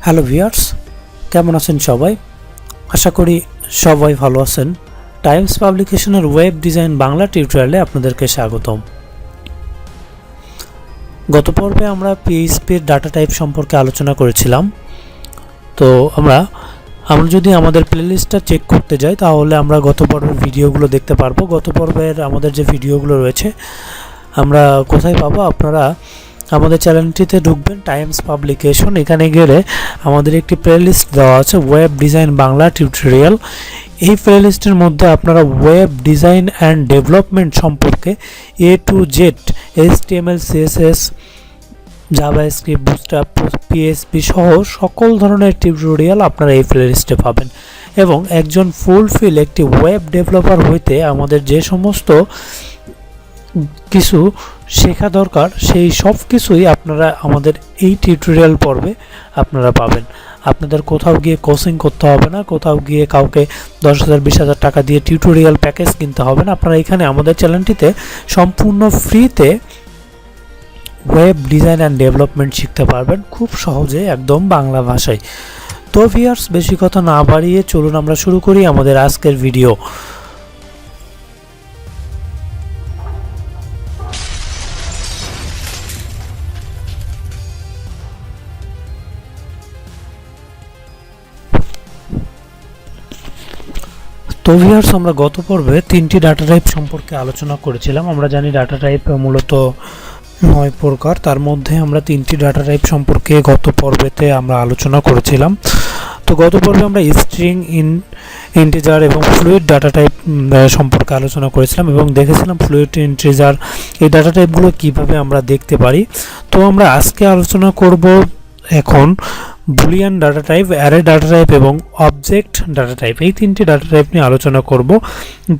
Hello viewers, কেমন আছেন সবাই? আশা করি সবাই ভালো আছেন। টাইমস পাবলিকেশনের ওয়েব ডিজাইন বাংলা টিউটোরিয়ালে আপনাদেরকে স্বাগতম। গত পর্বে আমরা পিএইচপির ডাটা টাইপ সম্পর্কে আলোচনা করেছিলাম। তো আমরা যদি আমাদের প্লেলিস্টটা চেক করতে যাই তাহলে আমরা গত পর্বের ভিডিওগুলো দেখতে পারবো। গত পর্বের আমাদের যে ভিডিওগুলো রয়েছে আমরা কোথায় পাবো? আপনারা আমাদের চ্যানেলটিতে ঢুকবেন, টাইমস পাবলিকেশন, এখানে গেলে আমাদের একটি প্লেলিস্ট দেওয়া আছে ওয়েব ডিজাইন বাংলা টিউটোরিয়াল। এই প্লেলিস্টের মধ্যে আপনারা ওয়েব ডিজাইন অ্যান্ড ডেভেলপমেন্ট সম্পর্কে A to Z HTML CSS JavaScript Bootstrap PHP সহ সকল ধরনের টিউটোরিয়াল আপনারা এই প্লেলিস্টে পাবেন। এবং একজন ফুলফিল একটি ওয়েব ডেভেলপার হইতে আমাদের যে সমস্ত কিছু শেখা দরকার সেই সব কিছুই আপনারা আমাদের এই টিউটোরিয়াল পর্বে আপনারা পাবেন। আপনাদের কোথাও গিয়ে কোচিং করতে হবে না, কোথাও গিয়ে কাউকে 10,000 20,000 টাকা দিয়ে টিউটোরিয়াল প্যাকেজ কিনতে হবে না। আপনারা এখানে আমাদের চ্যানেলটিতে সম্পূর্ণ ফ্রিতে ওয়েব ডিজাইন অ্যান্ড ডেভেলপমেন্ট শিখতে পারবেন খুব সহজে, একদম বাংলা ভাষায়। তো ভিউয়ার্স, বেশি কথা না বাড়িয়ে চলুন আমরা শুরু করি আমাদের আজকের ভিডিও। তো ভিউয়ার্স, আমরা গত পর্বে 3টি ডাটা টাইপ সম্পর্কে আলোচনা করেছিলাম। আমরা জানি ডাটা টাইপ মূলত 9 প্রকার, তার মধ্যে আমরা 3টি ডাটা টাইপ সম্পর্কে গত পর্বেতে আমরা আলোচনা করেছিলাম। তো গত পর্বে আমরা স্ট্রিং, ইন্টিজার এবং ফ্লুইড ডাটা টাইপ সম্পর্কে আলোচনা করেছিলাম এবং দেখেছিলাম ফ্লুইড, ইন্টিজার এই ডাটা টাইপগুলো কীভাবে আমরা দেখতে পারি। তো আমরা আজকে আলোচনা করব এখন Boolean data type, array data type এবং অবজেক্ট ডাটা টাইপ। এই 3টি ডাটা টাইপ নিয়ে আলোচনা করব।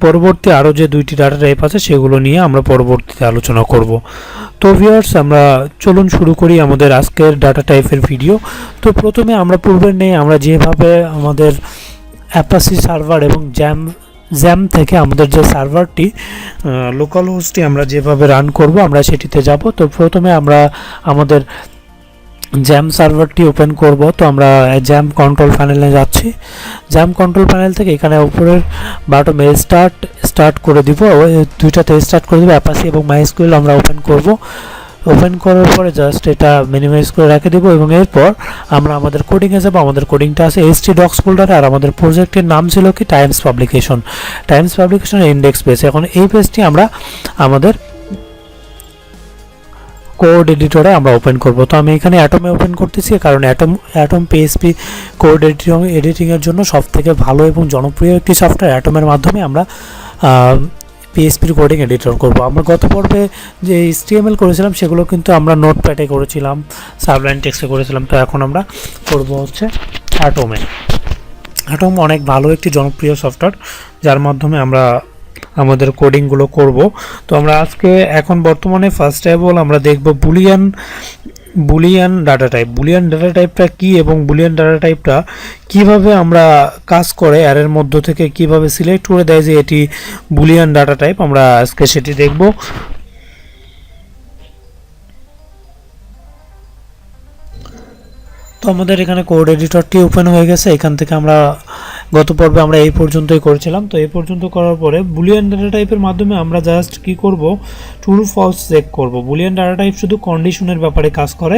পরবর্তী আরও যে 2টি ডাটা টাইপ আছে সেগুলো নিয়ে আমরা পরবর্তীতে আলোচনা করব। তো ভিউয়ার্স, আমরা চলুন শুরু করি আমাদের আজকের ডাটা টাইপের ভিডিও। তো প্রথমে আমরা পূর্বের নেই আমরা যেভাবে আমাদের অ্যাপাচি সার্ভার এবং জ্যাম থেকে আমাদের যে সার্ভারটি লোকাল হোস্টটি আমরা যেভাবে রান করব আমরা সেটিতে যাব। তো প্রথমে আমরা আমাদের জ্যাম সার্ভারটি ওপেন করব। তো আমরা জ্যাম কন্ট্রোল প্যানেলে যাচ্ছি। জ্যাম কন্ট্রোল প্যানেল থেকে এখানে উপরের বাটনে স্টার্ট করে দিব, দুইটাতে স্টার্ট করে দেবো। অ্যাপাচি এবং মাইএসকিউএল আমরা ওপেন করব। ওপেন করার পরে জাস্ট এটা মিনিমাইজ করে রেখে দেবো এবং এরপর আমরা আমাদের কোডিংয়ে যাবো। আমাদের কোডিংটা আছে htdocs ফোল্ডারে, আর আমাদের প্রজেক্টের নাম ছিল কি টাইমস পাবলিকেশন ইন্ডেক্স পেজ। এখন এই পেজটি আমরা আমাদের কোড এডিটরে আমরা ওপেন করব। তো আমি এখানে অ্যাটমে ওপেন করতেছি, কারণ অ্যাটম পিএইচপি কোড এডিটিংয়ের জন্য সবথেকে ভালো এবং জনপ্রিয় একটি সফটওয়্যার। অ্যাটমের মাধ্যমে আমরা পিএইচপির কোডিং এডিটর করব। আমরা গত পর্বে যে HTML করেছিলাম সেগুলো কিন্তু আমরা নোটপ্যাডে করেছিলাম, সাবলাইন টেক্সটে করেছিলাম। তো এখন আমরা করব হচ্ছে অ্যাটমে। অ্যাটম অনেক ভালো একটি জনপ্রিয় সফটওয়্যার যার মাধ্যমে আমরা আমাদের কোডিংগুলো করব। তো আমরা আজকে এখন বর্তমানে ফার্স্ট অফ অল আমরা দেখব Boolean data type. Boolean data টাইপটা কী এবং বুলিয়ান ডাটা টাইপটা কিভাবে আমরা কাজ করে, অ্যারের মধ্য থেকে কিভাবে সিলেক্ট করে দেয় যে এটি বুলিয়ান ডাটা টাইপ, আমরা আজকে সেটি দেখব। তো আমাদের এখানে কোড এডিটরটি ওপেন হয়ে গেছে। এখান থেকে আমরা গত পর্বে আমরা এই পর্যন্তই করেছিলাম। তো এই পর্যন্ত করার পরে বুলিয়ান ডাটা টাইপের মাধ্যমে আমরা জাস্ট কি করব, ট্রু ফলস চেক করব। বুলিয়ান ডাটা টাইপ শুধু কন্ডিশনের ব্যাপারে কাজ করে,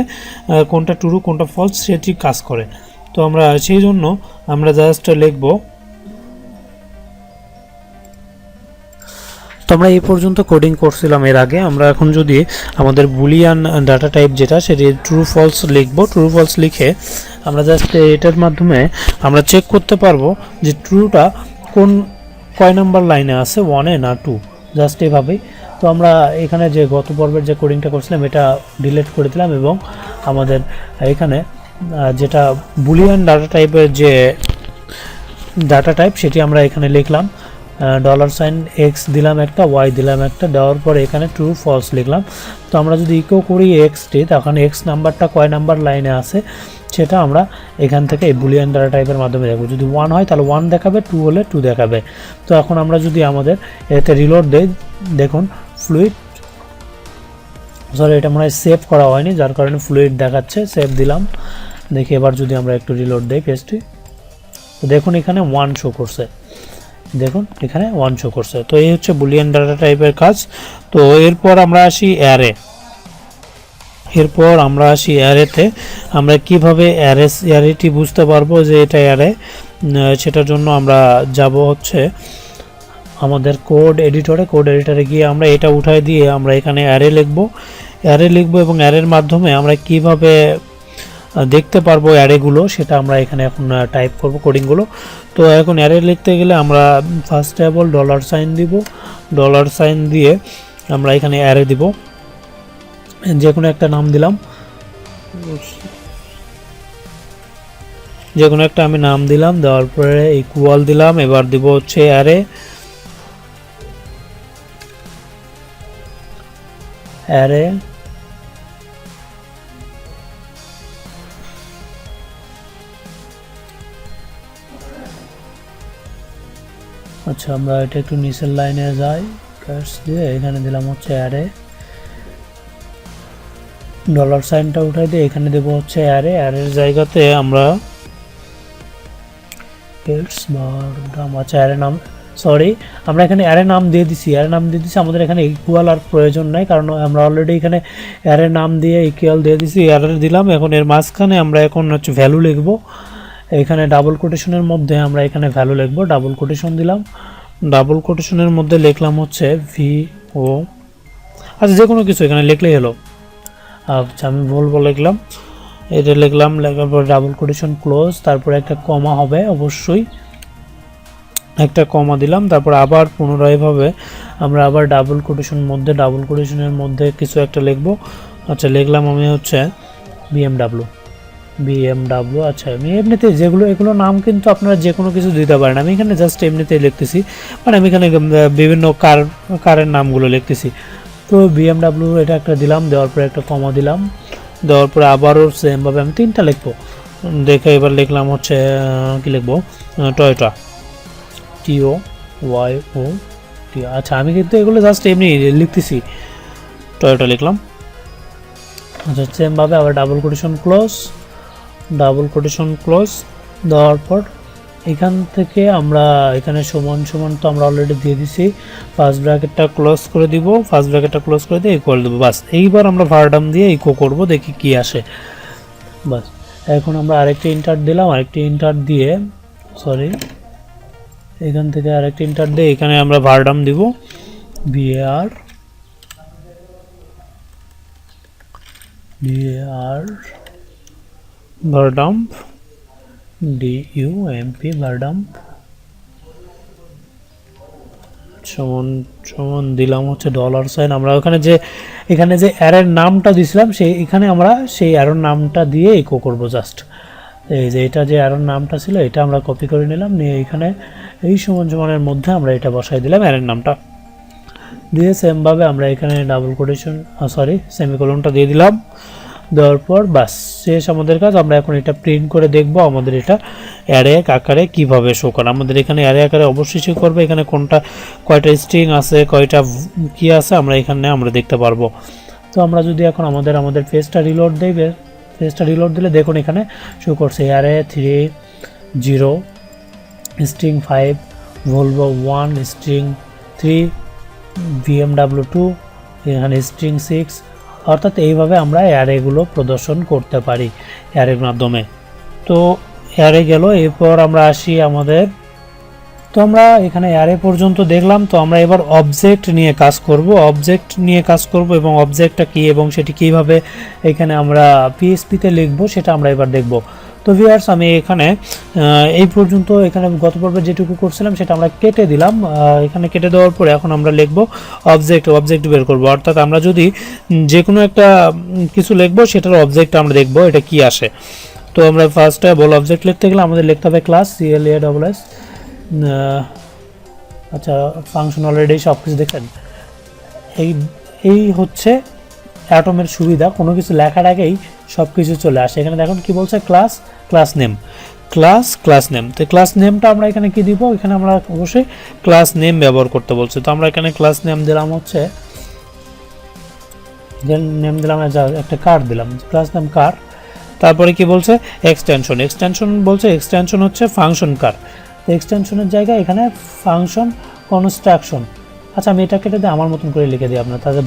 কোনটা ট্রু কোনটা ফলস সেটি কাজ করে। তো আমরা সেই জন্য আমরা জাস্ট লিখব। তো আমরা এই পর্যন্ত কোডিং করছিলাম এর আগে। আমরা এখন যদি আমাদের বুলিয়ান ডাটা টাইপ যেটা সেটি ট্রু ফলস লিখব। ট্রু ফলস লিখে আমরা জাস্ট এটার মাধ্যমে আমরা চেক করতে পারবো যে ট্রুটা কয় নাম্বার লাইনে আছে, 1-এ না 2, জাস্ট এভাবেই। তো আমরা এখানে যে গত পর্বের যে কোডিংটা করছিলাম এটা ডিলিট করে দিলাম এবং আমাদের এখানে যেটা বুলিয়ান ডাটা টাইপের যে ডাটা টাইপ সেটি আমরা এখানে লিখলাম। $x দিলাম একটা, y দিলাম একটা, দেওয়ার পরে এখানে ট্রু ফলস লিখলাম। তো আমরা যদি ইকো করি xটি, তখন x নাম্বারটা কয় নাম্বার লাইনে আছে সেটা আমরা এখান থেকে এই বুলিয়ান ডাটা টাইপের মাধ্যমে দেখব। যদি 1 হয় তাহলে 1 দেখাবে, 2 হলে 2 দেখাবে। তো এখন আমরা যদি আমাদের এতে রিলোড দেই, দেখুন ফ্লুইড, সরি এটা মনে হয় সেভ করা হয়নি যার কারণে ফ্লুইড দেখাচ্ছে। সেভ দিলাম দেখি এবার যদি আমরা একটু রিলোড দেই পেজটি, তো দেখুন এখানে 1 শো করছে, দেখুন এখানে 1 শো করছে। তো এই হচ্ছে বুলিয়ান ডাটা টাইপের কাজ। তো এরপর আমরা আসি অ্যারে। এরপর আমরা আসি অ্যারেতে। আমরা কিভাবে অ্যারেটি বুঝতে পারবো যে এটা অ্যারে, সেটার জন্য আমরা যাব হচ্ছে আমাদের কোড এডিটরে গিয়ে আমরা এটা উঠায় দিয়ে আমরা এখানে অ্যারে লিখব এবং অ্যারের মাধ্যমে আমরা কিভাবে দেখতে পারবো অ্যারেগুলো সেটা আমরা এখানে এখন টাইপ করব কোডিংগুলো। তো এখন অ্যারে লিখতে গেলে আমরা ফার্স্ট অফ অল $সাইন দিব, $সাইন দিয়ে আমরা এখানে অ্যারে দিব, যে কোনো একটা নাম দিলাম, যে কোনো একটা আমি নাম দিলাম, দেওয়ার পরে ইকুয়াল দিলাম। এবার দিব হচ্ছে অ্যারে, আচ্ছা আমরা এটা একটু নিচের লাইনে যাই, কার্স দিয়ে এখানে দিলাম হচ্ছে অ্যারে, $সাইনটা উঠাই দিয়ে এখানে দেব হচ্ছে অ্যারে। অ্যারের জায়গাতে আমরা আচ্ছা অ্যারে নাম, সরি আমরা এখানে অ্যারে নাম দিয়ে দিছি, আমাদের এখানে ইকুয়াল আর প্রয়োজন নাই, কারণ আমরা অলরেডি এখানে অ্যারে নাম দিয়ে ইকুয়াল দিয়ে দিছি, অ্যারে দিলাম। এখন এর মাঝখানে আমরা এখন হচ্ছে ভ্যালু লিখব, এখানে ডাবল কোটেশনের মধ্যে আমরা এখানে ভ্যালু লিখব, ডাবল কোটেশন দিলাম, ডাবল কোটেশনের মধ্যে লিখলাম হচ্ছে VO, আচ্ছা যে কোনো কিছু এখানে লিখলেই হলো। আচ্ছা আমি বলবো লিখলাম, এটা লিখলাম, লেখার পর ডাবল কোটেশন ক্লোজ, তারপরে একটা কমা হবে অবশ্যই, একটা কমা দিলাম, তারপর আবার পুনরায় ভাবে আমরা আবার ডাবল কোটেশনের মধ্যে কিছু একটা লিখব। আচ্ছা লিখলাম আমি হচ্ছে BMW। আচ্ছা আমি এমনিতে যেগুলো এগুলো নাম কিন্তু আপনারা যে কোনো কিছু দিতে পারেন, আমি এখানে জাস্ট এমনিতেই লিখতেছি, মানে আমি এখানে বিভিন্ন কারের নামগুলো লিখতেছি। তো BMW এটা একটা দিলাম, দেওয়ার পরে একটা কমা দিলাম, দেওয়ার পরে আবারও সেমভাবে আমি 3টা লিখবো, দেখে এবার লিখলাম হচ্ছে কি লিখবো, টয়োটা, TOYOT। আচ্ছা আমি কিন্তু এগুলো জাস্ট এমনি লিখতেছি, টয়োটা লিখলাম। আচ্ছা সেমভাবে আবার ডাবল কোটেশন ক্লোজ দেওয়ার পর এখান থেকে আমরা এখানে সমান তো আমরা অলরেডি দিয়ে দিছি, ফার্স্ট ব্র্যাকেটটা ক্লোজ করে দিয়ে ইকুয়াল দেবো, বাস। এইবার আমরা ভারডাম দিয়ে ইকো করব, দেখি কি আসে, বাস। এখন আমরা আরেকটি ইন্টার দিলাম, এখান থেকে আরেকটি ইন্টার দিয়ে এখানে আমরা ভারডাম দিব, VAR ভারডাম্প, DUMP ভারডাম্প সমান দিলাম হচ্ছে $সাইন। আমরা এখানে যে অ্যারের নামটা দিছিলাম এখানে আমরা সেই অ্যারোর নামটা দিয়ে ইকো করব জাস্ট। এই যে এটা যে অ্যারোর নামটা ছিল এটা আমরা কপি করে নিলাম, নিয়ে এখানে এই সমানের মধ্যে আমরা এটা বসাই দিলাম অ্যারের নামটা দিয়ে, সেমভাবে আমরা এখানে ডাবল কোটেশন সেমিকোলনটা দিয়ে দিলাম, দেওয়ার পর বাস শেষ আমাদের কাজ। আমরা এখন এটা প্রিন্ট করে দেখব আমাদের এটা অ্যারে আকারে কিভাবে শো করে। আমাদের এখানে অ্যারে আকারে অবশ্যই শো করবে, এখানে কয়টা স্ট্রিং আছে, কয়টা কি আছে আমরা দেখতে পারবো। তো আমরা যদি এখন আমাদের পেজটা রিলোড দিলে দেখুন এখানে শো করছে array 30 string 5 Volvo 1 string 3 BMW 2 এখানে স্ট্রিং 6, অর্থাৎ এইভাবে আমরা অ্যারেগুলো প্রদর্শন করতে পারি অ্যারের মাধ্যমে। তো অ্যারে গেল, এরপর আমরা আসি তো আমরা এখানে অ্যারে পর্যন্ত দেখলাম। তো আমরা এবার অবজেক্ট নিয়ে কাজ করব এবং অবজেক্টটা কি এবং সেটি কিভাবে এখানে আমরা PHP-তে লিখবো সেটা আমরা এবার দেখব। তো ভিউয়ার্স আমি এখানে এই পর্যন্ত এখানে গত পর্বে যেটুকু করছিলাম সেটা আমরা কেটে দিলাম, এখানে কেটে দেওয়ার পরে এখন আমরা লিখব অবজেক্ট বের করব, অর্থাৎ আমরা যদি যে কোনো একটা কিছু লিখবো সেটার অবজেক্ট আমরা দেখব এটা কি আসে। তো আমরা ফার্স্টে অবজেক্ট লিখতে গেলে আমাদের লিখতে হবে ক্লাস CLASS। আচ্ছা ফাংশন অলরেডি সব কিছু দেখেন, এই হচ্ছে অ্যাটমের সুবিধা, কোনো কিছু লেখার আগেই সব কিছু চলে আসে। এখানে দেখুন কি বলছে, ক্লাস নেম। তো ক্লাস নেমটা আমরা এখানে কি দিব, এখানে আমরা অবশ্যই ক্লাস নেম ব্যবহার করতে বলছে। তো আমরা এখানে ক্লাস নেম দিলাম হচ্ছে একটা কার দিলাম, ক্লাস নেম কার। তারপরে কি বলছে এক্সটেনশন, এক্সটেনশন বলছে এক্সটেনশন হচ্ছে ফাংশন কার, তো এক্সটেনশনের জায়গায় এখানে ফাংশন কনস্ট্রাকশন। আচ্ছা আমি এটা কেটে দিয়ে আমার মতন করে লিখে দিই, আপনার তাদের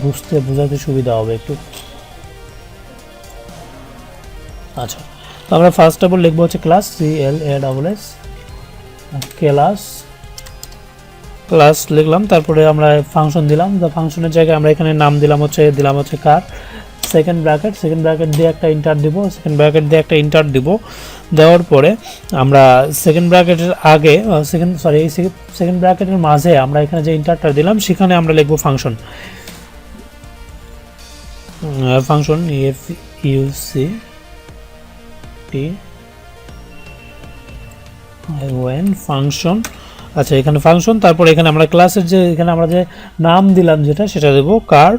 বোঝাতে সুবিধা হবে একটু। আচ্ছা তো আমরা ফার্স্ট অফ অল লিখবো হচ্ছে ক্লাস, CLASS ক্লাস লিখলাম, তারপরে আমরা ফাংশন দিলাম, তো ফাংশনের জায়গায় আমরা এখানে নাম দিলাম হচ্ছে কার, সেকেন্ড ব্র্যাকেট দিয়ে একটা ইন্টার দিব, দেওয়ার পরে আমরা সেকেন্ড ব্র্যাকেটের আগে সেকেন্ড ব্র্যাকেটের মাঝে আমরা এখানে যে ইন্টারটা দিলাম সেখানে আমরা লিখবো ফাংশন ফাংশন। আচ্ছা এখানে ফাংশন, তারপর এখানে আমরা ক্লাসের যে এখানে আমরা যে নাম দিলাম যেটা সেটা দেবো কার,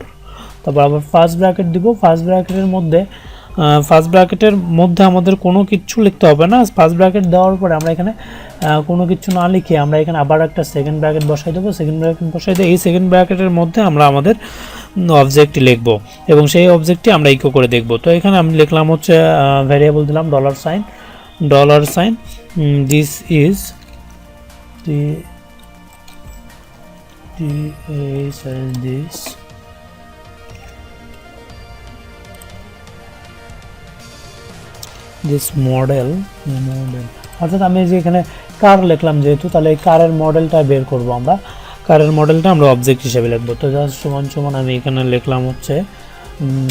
তারপর আবার ফার্স্ট ব্র্যাকেট দিব, ফার্স্ট ব্র্যাকেটের মধ্যে আমাদের কোনো কিছু লিখতে হবে না, ফার্স্ট ব্র্যাকেট দেওয়ার পরে আমরা এখানে কোনো কিছু না লিখে আমরা এখানে আবার একটা সেকেন্ড ব্র্যাকেট বসাই দেবো, এই সেকেন্ড ব্র্যাকেটের মধ্যে আমরা আমাদের অবজেক্টটি লিখব এবং সেই অবজেক্টটি আমরা ইকো করে দেখব। তো এখানে আমি লিখলাম হচ্ছে ভ্যারিয়েবল দিলাম $, দিস ইজ this model অর্থাৎ আমি যে এখানে কার লিখলাম যেহেতু, তাহলে এই কারের মডেলটা বের করব আমরা, কারের মডেলটা আমরা অবজেক্ট হিসেবে লিখব। তো জাস্ট সমান আমি এখানে লিখলাম হচ্ছে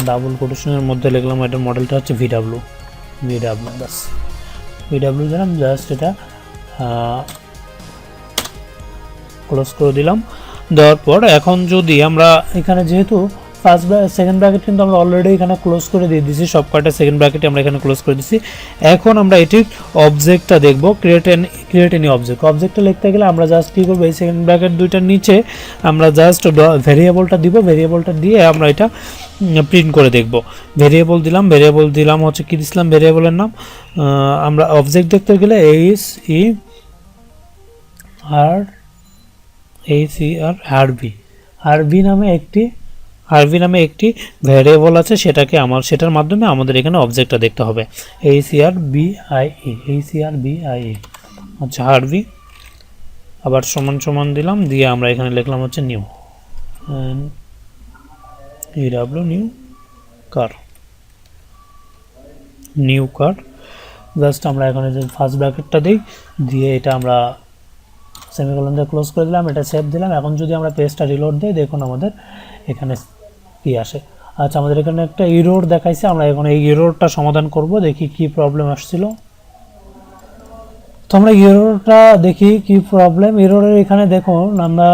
ডাবল কোটেশনের মধ্যে লিখলাম এটার মডেলটা হচ্ছে VW বাস VW দিলাম, জাস্ট এটা ক্লোজ করে দিলাম। দেওয়ার পর এখন যদি আমরা এখানে যেহেতু সেকেন্ড ব্র্যাকেট কিন্তু আমরা অলরেডি এখানে ক্লোজ করে দিয়ে দিয়েছি, সব কয়টা সেকেন্ড ব্র্যাকেটে আমরা এখানে ক্লোজ করে দিয়েছি। এখন আমরা এটির অবজেক্টটা দেখব, ক্রিয়েট এনি অবজেক্টটা লিখতে গেলে আমরা জাস্ট কী করবো, এই সেকেন্ড ব্র্যাকেট দুইটার নিচে আমরা জাস্ট ভেরিয়েবলটা দিব, ভেরিয়েবলটা দিয়ে আমরা এটা প্রিন্ট করে দেখব। ভেরিয়েবল দিলাম হচ্ছে কি দিলাম ভেরিয়েবলের নাম, আমরা অবজেক্ট দেখতে গেলে আরবি নামে একটি ভ্যারিয়েবল আছে, সেটার মাধ্যমে আমাদের এখানে অবজেক্টটা দেখতে হবে, ACRBIE। আচ্ছা আরবি আবার সমান দিলাম, দিয়ে আমরা এখানে লিখলাম হচ্ছে নিউ কার। জাস্ট আমরা এখানে যে ফার্স্ট ব্র্যাকেটটা দিই, দিয়ে এটা আমরা সেমিকোলন দিয়ে ক্লোজ করে দিলাম, এটা সেভ দিলাম। এখন যদি আমরা পেজটা রিলোড দিই, দেখুন আমাদের এখানে কি আসে। আচ্ছা আমাদের এখানে একটা এরর দেখাইছে, আমরা এখন এই এররটা সমাধান করব, দেখি কি প্রবলেম আসছিল। তো আমরা এররটা দেখি কি প্রবলেম, এররের এখানে দেখুন আমরা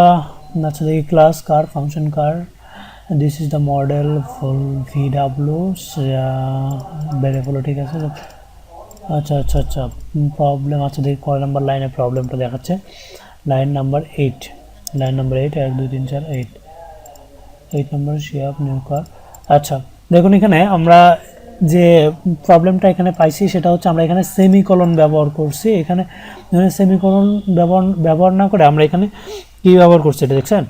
আচ্ছা দেখি class car, function car, this is the model full VW variable, ঠিক আছে। আচ্ছা প্রবলেম, আচ্ছা দেখি কয় নাম্বার লাইনে প্রবলেমটা দেখাচ্ছে, লাইন নাম্বার 8 1 2 3 4 8 নম্বর শেপ নিউ কার। আচ্ছা দেখুন এখানে আমরা যে প্রবলেমটা এখানে পাইছি সেটা হচ্ছে আমরা এখানে সেমিকোলন ব্যবহার করছি, এখানে সেমিকোলন ব্যবহার না করে আমরা এখানে কি ব্যবহার করছি এটা দেখছেন,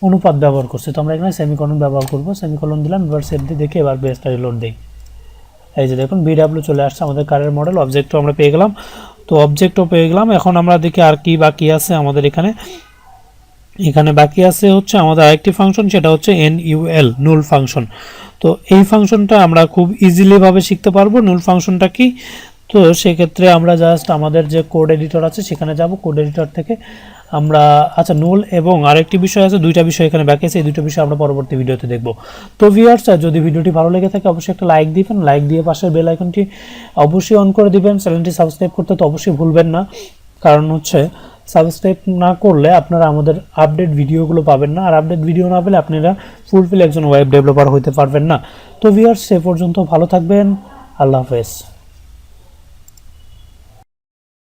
অনুপাত ব্যবহার করছি। তো আমরা এখানে সেমিকোলন ব্যবহার করব, সেমিকোলন দিলাম, এবার সেভ দিয়ে দেখি, এবার পেজটা রিলোড দেই। এই যে দেখুন VW চলে আসছে আমাদের কারের মডেল, অবজেক্টও আমরা পেয়ে গেলাম। তো অবজেক্টও পেয়ে গেলাম, এখন আমরা দেখি আর কি বাকি আছে আমাদের এখানে বাকি আছে হচ্ছে আমাদের আরেকটি ফাংশন, সেটা হচ্ছে NULL ফাংশন। তো এই ফাংশনটা আমরা খুব ইজিলি ভাবে শিখতে পারবো নুল ফাংশনটা কি। তো সেক্ষেত্রে আমরা জাস্ট আমাদের যে কোড এডিটর আছে সেখানে যাব, কোড এডিটর থেকে আমরা আচ্ছা নুল এবং আরেকটি বিষয় আছে, দুইটা বিষয় এখানে বাকি আছে, এই দুটো বিষয় আমরা পরবর্তী ভিডিওতে দেখব। তো ভিউয়ার্স যদি ভিডিওটি ভালো লেগে থাকে অবশ্যই একটা লাইক দিবেন, লাইক দিয়ে পাশের বেল আইকনটি অবশ্যই অন করে দিবেন, চ্যানেলটি সাবস্ক্রাইব করতে তো অবশ্যই ভুলবেন না, কারণ হচ্ছে সাবস্ক্রাইব না করলে আপনারা আমাদের আপডেট ভিডিওগুলো পাবেন না, আর আপডেট ভিডিও না পেলে আপনারা ফুলফিল একজন ওয়েব ডেভেলপার হতে পারবেন না। তো ভিউয়ার্স সে পর্যন্ত ভালো থাকবেন, আল্লাহ হাফেজ।